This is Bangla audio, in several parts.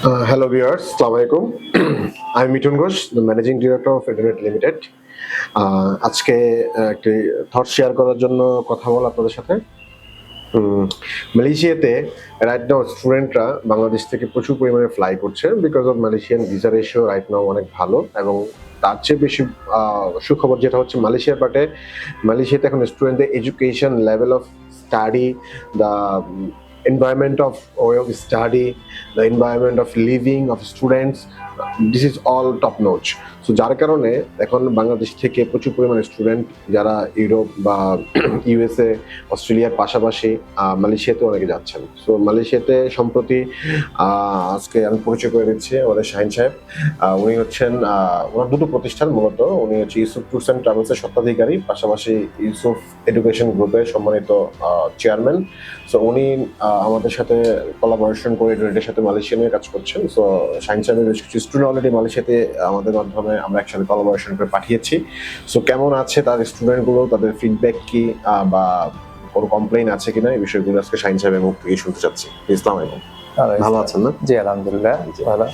Hello viewers, Assalamu alaikum. I'm Mitun Ghosh, the Managing Director of Internet Limited. আজকে একটি থট শেয়ার করার জন্য কথা বলা আপনাদের সাথে। মালয়েশিয়াতে রাইট নাও স্টুডেন্টরা বাংলাদেশ থেকে প্রচুর পরিমাণে ফ্লাই করছে because of Malaysian visa ratio right now অনেক ভালো, এবং তার চেয়ে বেশি সুখবর যেটা হচ্ছে মালয়েশিয়ার পার্টে মালয়েশিয়াতে এখন স্টুডেন্টদের education level of study, the environment of way of study, the environment of living of students, this is all top notch. So যার কারণে এখন বাংলাদেশ থেকে প্রচুর পরিমাণে স্টুডেন্ট যারা ইউরোপ বা ইউএসএ অস্ট্রেলিয়ার পাশাপাশি মালয়েশিয়াতে অনেকে যাচ্ছেন। সো মালয়েশিয়াতে সম্প্রতি আজকে আমি পরিচয় করে দিচ্ছি আমাদের শাহিন সাহেব। উনি হচ্ছেন ওনার দুটো প্রতিষ্ঠান, মূলত উনি হচ্ছে ইউসুফ ট্যুরস অ্যান্ড ট্রাভেলসের স্বত্বাধিকারী, পাশাপাশি ইউসুফ এডুকেশন গ্রুপের সম্মানিত চেয়ারম্যান। সো উনি আমাদের সাথে কোলাবোরেশন করে এটার সাথে মালয়েশিয়া নিয়ে কাজ করছেন। সো শাহিন সাহেবের বেশ কিছু স্টুডেন্ট অলরেডি মালয়েশিয়াতে আমাদের মাধ্যমে আমরা একসাথে কোলাবোরেশন করে পাঠিয়েছি। সো কেমন আছে তার স্টুডেন্টগুলো, তাদের ফিডব্যাক কি বা কোনো কমপ্লেইন আছে কিনা, এই বিষয়গুলো আজকে শাহিন সাহেবের মুখ থেকে শুনতে চাচ্ছি। আসসালামু আলাইকুম। ভালো আছেন না? জি আলহামদুলিল্লাহ ভালো।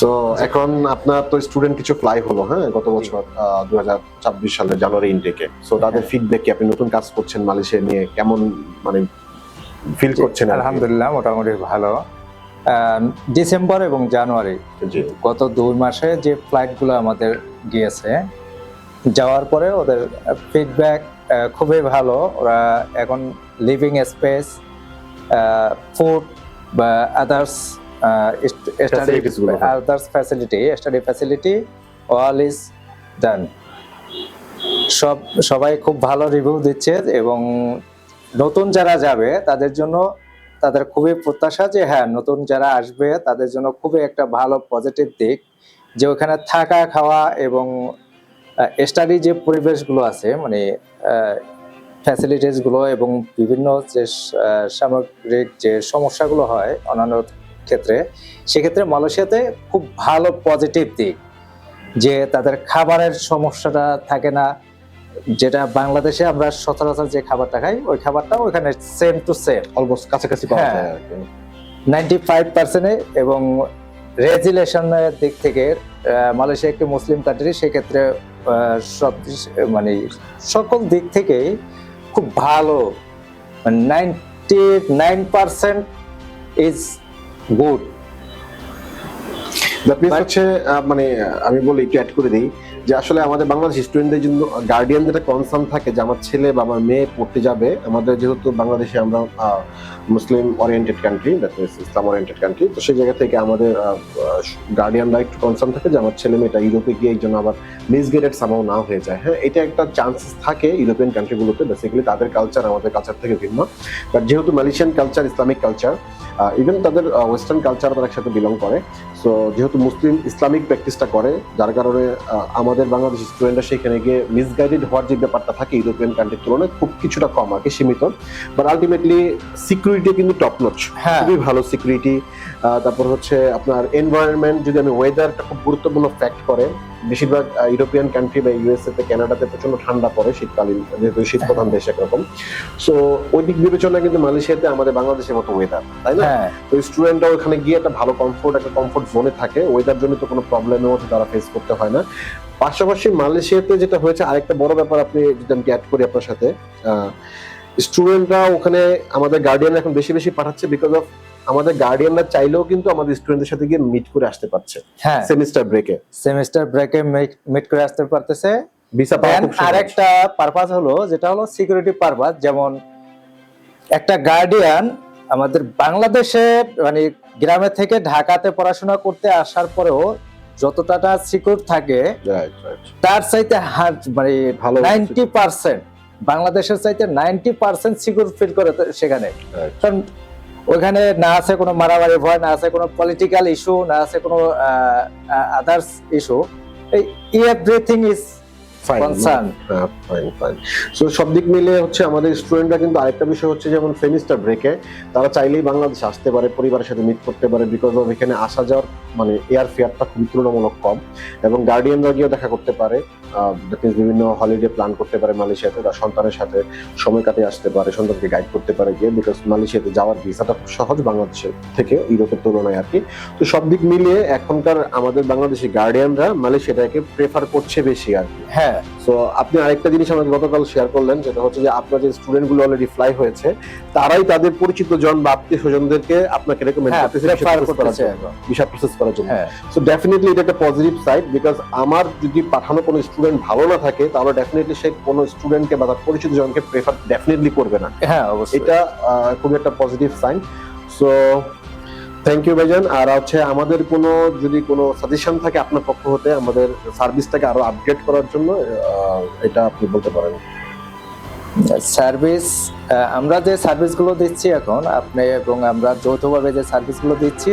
সো এখন আপনার তো স্টুডেন্ট কিছু ফ্লাই হলো, হ্যাঁ, গত বছর 2024 সালের জানুয়ারি ইনটেকে। সো তাদের ফিডব্যাক কি, আপনি নতুন কাজ করছেন মালয়েশিয়া নিয়ে, কেমন মানে ফিল করছেন? আলহামদুলিল্লাহ মোটামুটি ভালো। ডিসেম্বর এবং জানুয়ারি গত 2 মাসে যে ফ্লাইটগুলো আমাদের গিয়েছে, যাওয়ার পরে ওদের ফিডব্যাক খুবই ভালো। ওরা এখন লিভিং স্পেস, ফুড বা others study facility all is done. সবাই খুব ভালো রিভিউ দিচ্ছে, এবং নতুন যারা যাবে তাদের জন্য তাদের খুবই প্রত্যাশা যে হ্যাঁ, নতুন যারা আসবে তাদের জন্য খুবই একটা ভালো পজিটিভ দিক যে ওখানে থাকা খাওয়া এবং স্টাডি যে পরিবেশগুলো আছে, মানে ফ্যাসিলিটিসগুলো এবং বিভিন্ন যে সামগ্রিক যে সমস্যাগুলো হয় অন্যান্য ক্ষেত্রে, সেক্ষেত্রে মালয়েশিয়াতে খুব ভালো পজিটিভ দিক যে তাদের খাবারের সমস্যাটা থাকে না। যেটা বাংলাদেশে আমরা সচরাচর যে খাবারটা খাই, ওই খাবারটা ওখানে সেম টু সেম, অলমোস্ট কাছাকাছি পাওয়া যায় 95%। এবং রেজিলেশনের দিক থেকে মালয়েশিয়া একটি মুসলিম কান্ট্রি, সেক্ষেত্রে সব মানে সকল দিক থেকেই খুব ভালো, 99% ইজ গুড। হচ্ছে মানে আমি বলি একটু অ্যাড করে দিই যে আসলে আমাদের বাংলাদেশ স্টুডেন্টদের জন্য গার্ডিয়ানদের একটা কনসার্ন থাকে যে আমার ছেলে বা আমার মেয়ে পড়তে যাবে। আমাদের যেহেতু বাংলাদেশে আমরা Muslim oriented country, that means ইসলাম ওরিয়েন্টেড কান্ট্রি, তো সেই জায়গা থেকে আমাদের গার্ডিয়ানরা একটু কনসার্ন থাকে যে আমার ছেলে মেয়েটা ইউরোপে গিয়ে এই জন্য আবার মিসগাইডেড সামাও না হয়ে যায়। হ্যাঁ, এটা একটা চান্সেস থাকে ইউরোপিয়ান কান্ট্রিগুলোতে, বেসিক্যালি তাদের কালচার আমাদের কালচার থেকে ভিন্ন। বাট যেহেতু Malaysian culture Islamic culture, even তাদের ওয়েস্টার্ন কালচার তারা একসাথে বিলং করে। সো যেহেতু মুসলিম ইসলামিক প্র্যাকটিসটা করে, যার কারণে আমাদের বাংলাদেশি স্টুডেন্টরা সেখানে গিয়ে মিসগাইডেড হওয়ার যে ব্যাপারটা থাকে ইউরোপিয়ান কান্ট্রির তুলনায় খুব কিছুটা কম আর কি, সীমিত। বাট আলটিমেটলি সিকিউরিটি কিন্তু টপ নচ, খুবই ভালো সিকিউরিটি। তারপর হচ্ছে আপনার এনভায়রনমেন্ট, যদি আমি ওয়েদারটা খুব গুরুত্বপূর্ণ ফ্যাক্ট করে, বেশিরভাগ ইউরোপিয়ান কান্ট্রি বা ইউএসএ তে, কানাডাতে প্রচন্ড ঠান্ডা পড়ে শীতকালীন, যেহেতু শীত প্রধান দেশ একরকম। সো ওই দিক বিবেচনায় কিন্তু মালয়েশিয়াতে আমাদের বাংলাদেশের মতো ওয়েদার, তাই না? তো স্টুডেন্টরা ওখানে গিয়ে একটা ভালো কমফোর্ট জোনে থাকে, ওয়েদার জন্য তো কোনো প্রবলেমের মধ্যে তারা ফেস করতে হয় না। পাশাপাশি মালয়েশিয়াতে যেটা হয়েছে আরেকটা বড় ব্যাপার, আপনি যদি আমি অ্যাড করি আপনার সাথে, স্টুডেন্টরা ওখানে আমাদের গার্ডিয়ানরা এখন বেশি বেশি পাঠাচ্ছে বিকজ অফ আমাদের গার্ডিয়ানরা চাইলেও কিন্তু আমাদের স্টুডেন্টদের সাথে গিয়ে মিট করে আসতে পারছে। হ্যাঁ, সেমিস্টার ব্রেকে মিট করে আসতে পারতেছে। ভিসা পাওয়ার আরেকটা পারপাস হলো, যেটা হলো সিকিউরিটি পারপাস। যেমন একটা গার্ডিয়ান আমাদের বাংলাদেশে মানে গ্রামে থেকে ঢাকাতে পড়াশোনা করতে আসার পরেও যতটা সিকিউর থাকে, তার চাইতে মানে 90% বাংলাদেশের চাইতে 90% সিকিউর ফিল করে সেখানে। কারণ ওইখানে না আছে কোনো মারামারি ভয়, না আছে কোনো পলিটিক্যাল ইস্যু, না আছে কোনো others issue. Everything is concern. So সব দিক মিলে হচ্ছে আমাদের স্টুডেন্টরা কিন্তু আরেকটা বিষয় হচ্ছে, যেমন সেমিস্টার ব্রেকে তারা চাইলেই বাংলাদেশ আসতে পারে, পরিবারের সাথে মিট করতে পারে, বিকজ অফ এখানে আসা যাওয়ার মানে এয়ার ফেয়ারটা খুবই তুলনামূলক কম, এবং গার্ডিয়ানরা গিয়ে দেখা করতে পারে। দ্যাট মিনস বিভিন্ন হলিডে প্ল্যান করতে পারে মালয়েশিয়াতে, তার সন্তানের সাথে সময় কাটিয়ে আসতে পারে, সন্তানকে গাইড করতে পারে গিয়ে, বিকজ মালয়েশিয়াতে যাওয়ার ভিসাটা খুব সহজ বাংলাদেশের থেকে, ইউরোপের তুলনায় আর কি। তো সব দিক মিলিয়ে এখনকার আমাদের বাংলাদেশি গার্ডিয়ানরা মালয়েশিয়াটাকে প্রেফার করছে বেশি আর কি। হ্যাঁ, সো আপনি আরেকটা জিনিস আমাকে গতকাল শেয়ার করলেন, যেটা হচ্ছে যে আপনার যে স্টুডেন্টগুলো অলরেডি ফ্লাই হয়েছে তারাই তাদের পরিচিত জন বা আত্মীয় স্বজনদেরকে আপনাকে রেকমেন্ড করতেছে ভিসা প্রসেস করার জন্য। সো ডেফিনেটলি এটা একটা পজিটিভ সাইড, বিকজ আমার যদি পাঠানো কোনো স্টুডেন্ট ভালো না থাকে তাহলে ডেফিনেটলি সে কোনো স্টুডেন্টকে বা তার পরিচিত জনকে প্রেফার ডেফিনেটলি করবে না। হ্যাঁ, অবশ্যই এটা খুবই একটা positive sign. So thank you ভাইজান। আর হচ্ছে আমাদের যদি কোনো সাজেশন থাকে আপনার পক্ষ হতে আমাদের সার্ভিসটাকে আরো আপগ্রেড করার জন্য, এটা আপনি বলতে পারেন। সার্ভিস, আমরা যে সার্ভিসগুলো দিচ্ছি এখন আপনি এবং আমরা যৌথভাবে যে সার্ভিসগুলো দিচ্ছি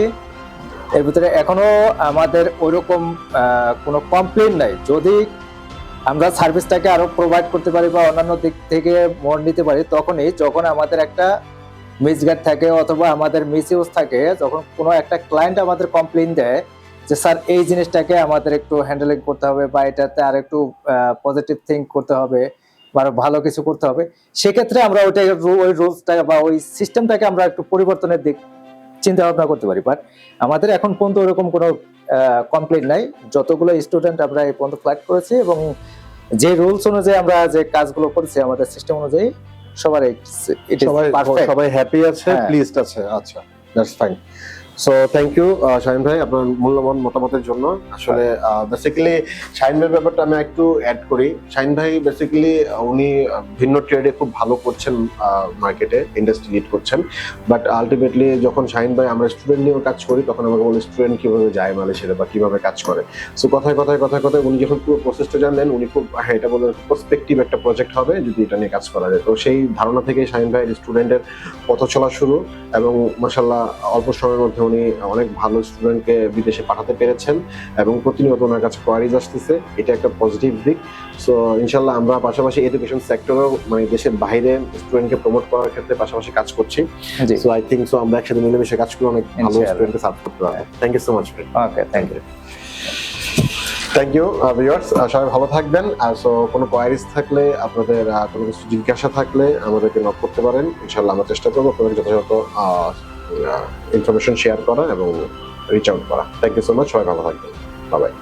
এর ভিতরে এখনো আমাদের ওইরকম কোনো কমপ্লেন নাই। যদি আমরা সার্ভিসটাকে আরো প্রোভাইড করতে পারি বা অন্যান্য দিক থেকে মোড় নিতে পারি তখনই, যখন আমাদের একটা মিসগাইড থাকে অথবা আমাদের মিসইউজ থাকে, যখন কোনো একটা ক্লায়েন্ট আমাদের কমপ্লেন দেয় যে স্যার এই জিনিসটাকে আমাদের একটু হ্যান্ডেলিং করতে হবে বা এটাতে আর একটু পজিটিভ থিঙ্ক করতে হবে বা আরো ভালো কিছু করতে হবে, সেক্ষেত্রে আমরা ওই রুলসটা বা ওই সিস্টেমটাকে আমরা একটু পরিবর্তনের দিক চিন্তা ভাবনা করতে পারি। বাট আমাদের এখন পর্যন্ত ওরকম কোনো কমপ্লেন নাই। যতগুলো স্টুডেন্ট আমরা এই পর্যন্ত ফ্লাইট করেছি এবং যে রুলস অনুযায়ী আমরা যে কাজগুলো করেছি আমাদের সিস্টেম অনুযায়ী সবাই হ্যাপি আছে, প্লিজড আছে। আচ্ছা, that's fine. So thank you Shahin ভাই আপনার মূল্যবান মতামতের জন্য। আসলে বেসিক্যালি শাহিন ভাইয়ের ব্যাপারটা আমি একটু অ্যাড করি। শাহিন ভাই বেসিক্যালি উনি ভিন্ন ট্রেডে খুব ভালো করছেন, মার্কেটে ইন্ডাস্ট্রি লিড করছেন, বাট আলটিমেটলি যখন শাহিন ভাই আমরা স্টুডেন্ট নিয়েও কাজ করি তখন আমাকে বলে স্টুডেন্ট কিভাবে যায় মালয়েশিয়াতে বা কিভাবে কাজ করে। সো কথায় উনি যখন পুরো প্রসেসটা জানলেন উনি খুব এটা বলে প্রসপেক্টিভ একটা প্রজেক্ট হবে যদি এটা নিয়ে কাজ করা যায়। তো সেই ধারণা থেকে শাহিন ভাইয়ের স্টুডেন্টের পথ চলা শুরু এবং মাশাআল্লাহ অল্প সময়ের মধ্যে উনি অনেক ভালো স্টুডেন্টকে বিদেশে পাঠাতে পেরেছেন এবং প্রতিনিয়ত ওনার কাছে কোয়ারিজ আসতেছে, এটা একটা পজিটিভ দিক। সো ইনশাল্লাহ আমরা পাশাপাশি এডুকেশন সেক্টরেও মানে দেশের বাইরে স্টুডেন্টকে প্রমোট করার ক্ষেত্রে পাশাপাশি কাজ করছি। সো আই থিংক সো আমরা একসাথে মিলেমিশে কাজ করে অনেক ভালো স্টুডেন্টকে সার্ভ করতে পারবো। Thank you so much. Okay, thank you. Thank you viewers, সবাই ভালো থাকবেন। আর সো কোনো কোয়ারিজ থাকলে আপনাদের কোনো কিছু জিজ্ঞাসা থাকলে আমাদেরকে নক করতে পারেন। ইনশাল্লাহ আমরা চেষ্টা করবো আপনাদের যথাযথ ইনফরমেশন শেয়ার করা এবং রিচ আউট করা। থ্যাংক ইউ সো মাচ, সবাই ভালো থাকবেন। Bye bye.